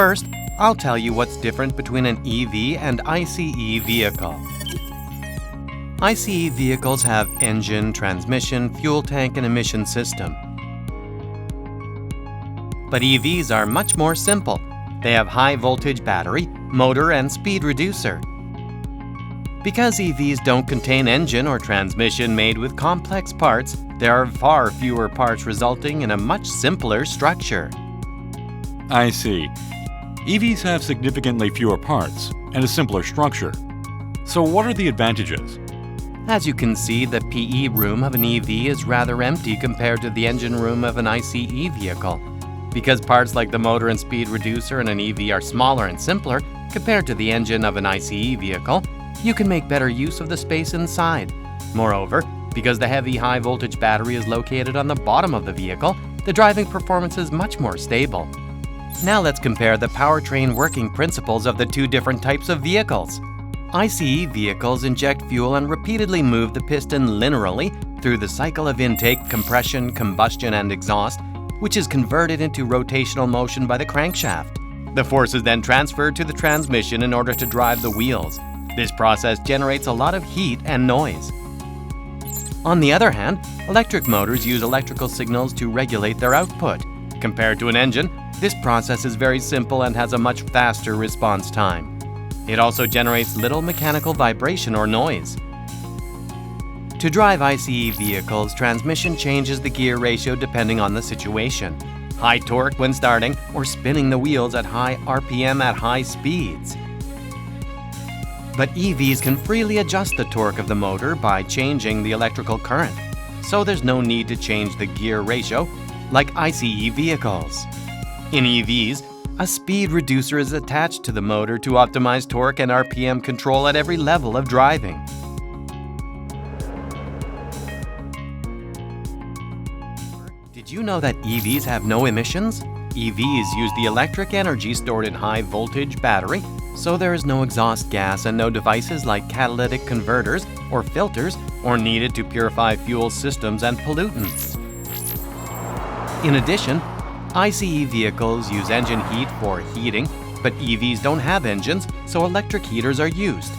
First, I'll tell you what's different between an EV and ICE vehicle. ICE vehicles have engine, transmission, fuel tank, and emission system. But EVs are much more simple. They have high-voltage battery, motor, and speed reducer. Because EVs don't contain engine or transmission made with complex parts, there are far fewer parts resulting in a much simpler structure. I see. EVs have significantly fewer parts and a simpler structure. So what are the advantages? As you can see, the PE room of an EV is rather empty compared to the engine room of an ICE vehicle. Because parts like the motor and speed reducer in an EV are smaller and simpler compared to the engine of an ICE vehicle, you can make better use of the space inside. Moreover, because the heavy high-voltage battery is located on the bottom of the vehicle, the driving performance is much more stable. Now let's compare the powertrain working principles of the two different types of vehicles. ICE vehicles inject fuel and repeatedly move the piston linearly through the cycle of intake, compression, combustion, and exhaust, which is converted into rotational motion by the crankshaft. The force is then transferred to the transmission in order to drive the wheels. This process generates a lot of heat and noise. On the other hand, electric motors use electrical signals to regulate their output. Compared to an engine, this process is very simple and has a much faster response time. It also generates little mechanical vibration or noise. To drive ICE vehicles, transmission changes the gear ratio depending on the situation. High torque when starting or spinning the wheels at high RPM at high speeds. But EVs can freely adjust the torque of the motor by changing the electrical current, so there's no need to change the gear ratio like ICE vehicles. In EVs, a speed reducer is attached to the motor to optimize torque and RPM control at every level of driving. Did you know that EVs have no emissions? EVs use the electric energy stored in high-voltage battery, so there is no exhaust gas and no devices like catalytic converters or filters or needed to purify fuel systems and pollutants. In addition, ICE vehicles use engine heat for heating, but EVs don't have engines, so electric heaters are used.